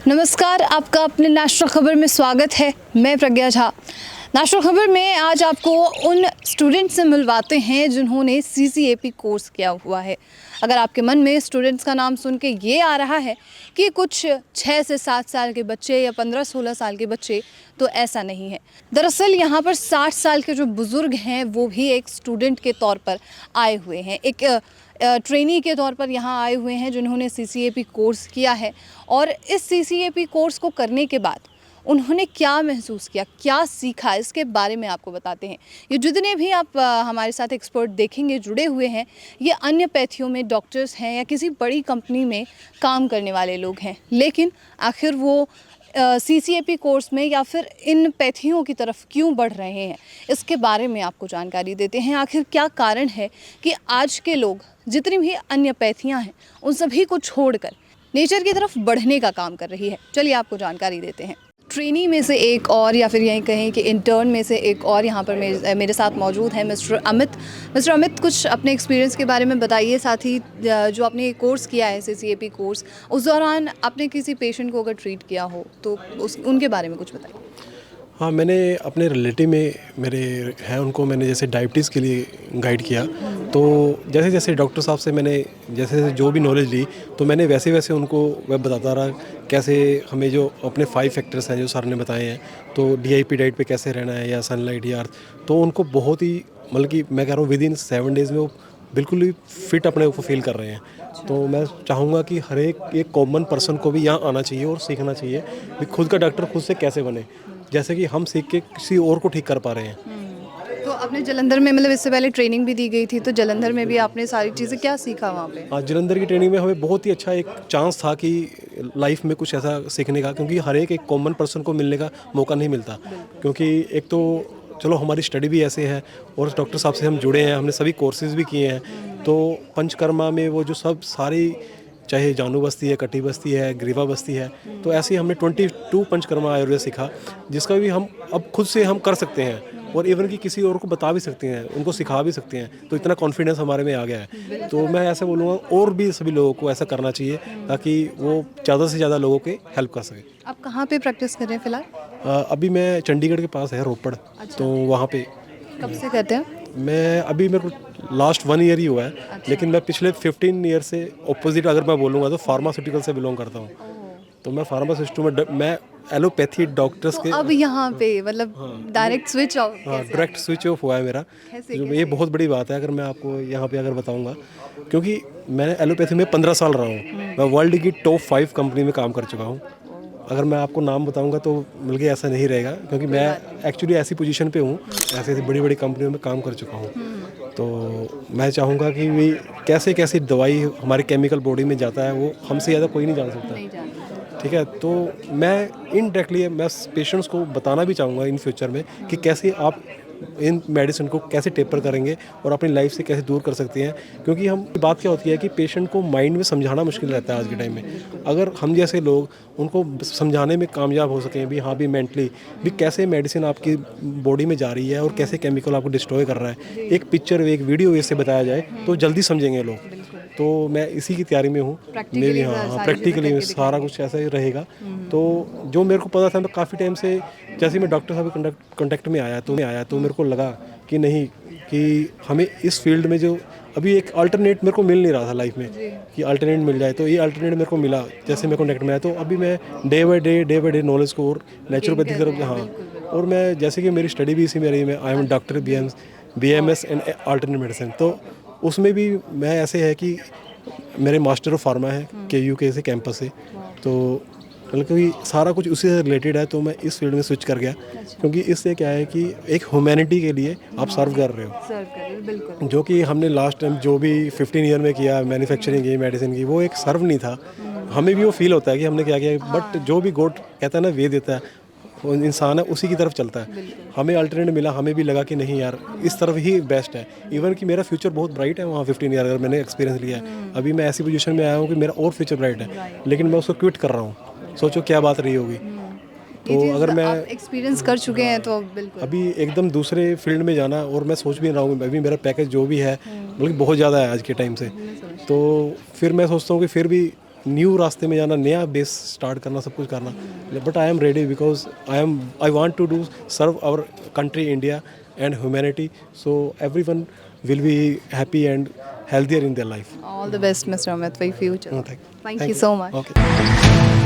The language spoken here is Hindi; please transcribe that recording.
नमस्कार, आपका अपने नेशनल खबर में स्वागत है। मैं प्रज्ञा झा। नेशनल खबर में आज आपको उन स्टूडेंट से मिलवाते हैं जिन्होंने CCAP कोर्स किया हुआ है। अगर आपके मन में स्टूडेंट्स का नाम सुन के ये आ रहा है कि कुछ 6 से 7 साल के बच्चे या 15-16 साल के बच्चे, तो ऐसा नहीं है। दरअसल यहाँ पर 60 साल के जो बुज़ुर्ग हैं वो भी एक स्टूडेंट के तौर पर आए हुए हैं, एक ट्रेनी के तौर पर यहाँ आए हुए हैं जिन्होंने CCAP कोर्स किया है। और इस CCAP कोर्स को करने के बाद उन्होंने क्या महसूस किया, क्या सीखा, इसके बारे में आपको बताते हैं। ये जितने भी आप हमारे साथ एक्सपर्ट देखेंगे जुड़े हुए हैं, ये अन्य पैथियों में डॉक्टर्स हैं या किसी बड़ी कंपनी में काम करने वाले लोग हैं, लेकिन आखिर वो CCAP कोर्स में या फिर इन पैथियों की तरफ क्यों बढ़ रहे हैं, इसके बारे में आपको जानकारी देते हैं। आखिर क्या कारण है कि आज के लोग जितनी भी अन्य पैथियाँ हैं उन सभी को छोड़कर नेचर की तरफ बढ़ने का काम कर रही है। चलिए आपको जानकारी देते हैं। ट्रेनी में से एक और या फिर यहीं कहें कि इंटर्न में से एक और यहाँ पर मेरे साथ मौजूद हैं मिस्टर अमित। मिस्टर अमित, कुछ अपने एक्सपीरियंस के बारे में बताइए। साथ ही जो आपने ये कोर्स किया है CCAP कोर्स, उस दौरान आपने किसी पेशेंट को अगर ट्रीट किया हो तो उनके बारे में कुछ बताइए। हाँ, मैंने अपने रिलेटिव में मेरे हैं, उनको मैंने जैसे डायबिटीज़ के लिए गाइड किया। तो जैसे जैसे डॉक्टर साहब से मैंने जैसे जैसे जो भी नॉलेज ली, तो मैंने वैसे वैसे उनको मैं बताता रहा कैसे हमें जो अपने 5 फैक्टर्स हैं जो सर ने बताए हैं, तो DIP डाइट पे कैसे रहना है या सनलाइट या अर्थ, तो उनको बहुत ही मतलब कि मैं कह रहा हूँ विदिन 7 डेज़ में वो बिल्कुल ही फिट अपने को फील कर रहे हैं। तो मैं चाहूँगा कि हर एक कॉमन पर्सन को भी यहाँ आना चाहिए और सीखना चाहिए कि खुद का डॉक्टर खुद से कैसे बने, जैसे कि हम सीख के किसी और को ठीक कर पा रहे हैं। तो आपने जालंधर में, मतलब इससे पहले ट्रेनिंग भी दी गई थी, तो जालंधर में भी आपने सारी चीज़ें क्या सीखा वहाँ पे? हाँ, जालंधर की ट्रेनिंग में हमें बहुत ही अच्छा एक चांस था कि लाइफ में कुछ ऐसा सीखने का, क्योंकि हर एक कॉमन पर्सन को मिलने का मौका नहीं मिलता। क्योंकि एक तो चलो हमारी स्टडी भी ऐसे है और डॉक्टर साहब से हम जुड़े हैं, हमने सभी कोर्सेज़ भी किए हैं। तो पंचकर्मा में वो जो सब सारी, चाहे जानू बस्ती है, कटी बस्ती है, ग्रीवा बस्ती है, तो ऐसे ही हमने 22 पंचकर्मा आयुर्वेद सीखा, जिसका भी हम अब खुद से हम कर सकते हैं और इवन कि किसी और को बता भी सकते हैं, उनको सिखा भी सकते हैं। तो इतना कॉन्फिडेंस हमारे में आ गया है। तो मैं ऐसे बोलूँगा और भी सभी लोगों को ऐसा करना चाहिए ताकि वो ज़्यादा से ज़्यादा लोगों के हेल्प कर सके। आप कहाँ पे प्रैक्टिस कर रहे हैं फिलहाल? अभी मैं चंडीगढ़ के पास है रोपड़, तो वहाँ पे। कब से करते हैं? मैं अभी मेरे को लास्ट 1 ईयर ही हुआ है, लेकिन मैं पिछले 15 ईयर से ऑपोजिट अगर मैं बोलूँगा तो फार्मास्यूटिकल से बिलोंग करता हूँ। तो मैं फार्मासिस्ट हूँ, मैं एलोपैथी डॉक्टर्स के। अब यहाँ पे मतलब डायरेक्ट स्विच ऑफ? हाँ, डायरेक्ट स्विच ऑफ हुआ है मेरा। जो ये बहुत बड़ी बात है अगर मैं आपको यहाँ पे अगर बताऊँगा, क्योंकि मैंने एलोपैथी में 15 साल रहा हूँ। मैं वर्ल्ड की टॉप 5 कंपनी में काम कर चुका हूँ। अगर मैं आपको नाम बताऊंगा तो बल्कि ऐसा नहीं रहेगा, क्योंकि मैं एक्चुअली ऐसी पोजीशन पे हूँ, ऐसी ऐसी बड़ी बड़ी कंपनियों में काम कर चुका हूँ। तो मैं चाहूँगा कि भी कैसे कैसे दवाई हमारे केमिकल बॉडी में जाता है वो हमसे ज़्यादा कोई नहीं जान सकता। ठीक है, तो मैं इनडायरेक्टली मैं पेशेंट्स को बताना भी चाहूँगा इन फ्यूचर में कि कैसे आप इन मेडिसिन को कैसे टेपर करेंगे और अपनी लाइफ से कैसे दूर कर सकते हैं। क्योंकि हम बात क्या होती है कि पेशेंट को माइंड में समझाना मुश्किल रहता है आज के टाइम में। अगर हम जैसे लोग उनको समझाने में कामयाब हो सकें भी, हाँ भी मेंटली भी कैसे मेडिसिन आपकी बॉडी में जा रही है और कैसे केमिकल आपको डिस्ट्रॉय कर रहा है, एक पिक्चर एक वीडियो वे से बताया जाए तो जल्दी समझेंगे लोग। तो मैं इसी की तैयारी में हूँ। मेरी हाँ प्रैक्टिकली सारा कुछ ऐसा ही रहेगा। तो जो मेरे को पता था, मैं काफ़ी टाइम से जैसे मैं डॉक्टर साहब के कॉन्टेक्ट में आया तो मेरे को लगा कि नहीं, कि हमें इस फील्ड में जो अभी एक अल्टरनेट मेरे को मिल नहीं रहा था लाइफ में कि अल्टरनेट मिल जाए, तो ये अल्टरनेट मेरे को मिला जैसे मैं कॉन्टेक्ट में आया। तो अभी मैं डे बाई डे नॉलेज को और नेचुरोपैथी की तरफ, हाँ, और मैं जैसे कि मेरी स्टडी भी इसी में रही, मैं I am doctor BMS and alternate medicine. तो उसमें भी मैं ऐसे है कि मेरे मास्टर ऑफ फार्मा है KUK से कैंपस से, तो बल्कि सारा कुछ उसी से रिलेटेड है। तो मैं इस फील्ड में स्विच कर गया, क्योंकि इससे क्या है कि एक ह्यूमैनिटी के लिए आप सर्व कर रहे हो, बिल्कुल। जो कि हमने लास्ट टाइम जो भी 15 ईयर में किया मैन्युफैक्चरिंग की मेडिसिन की, वो एक सर्व नहीं था। हमें भी वो फील होता है कि हमने क्या किया, बट जो भी गॉड कहता है ना, वे देता है, वो इंसान है उसी की तरफ चलता है। हमें अल्टरनेट मिला, हमें भी लगा कि नहीं यार इस तरफ ही बेस्ट है। इवन कि मेरा फ्यूचर बहुत ब्राइट है वहाँ 15 ईयर अगर मैंने एक्सपीरियंस लिया है। अभी मैं ऐसी पोजीशन में आया हूँ कि मेरा और फ्यूचर ब्राइट है, लेकिन मैं उसको क्विट कर रहा हूँ। सोचो क्या बात रही होगी। तो अगर मैं एक्सपीरियंस कर चुके हैं तो बिल्कुल अभी एकदम दूसरे फील्ड में जाना, और मैं सोच भी रहा हूँ अभी मेरा पैकेज जो भी है बल्कि बहुत ज़्यादा है आज के टाइम से, तो फिर मैं सोचता हूँ कि फिर भी न्यू रास्ते में जाना, नया बेस स्टार्ट करना, सब कुछ करना, but I am ready because I want to do serve our country India and humanity, so everyone will be happy and healthier in their life. All the best, Mr. Amit, for your future. Thank Thank you so much. Okay.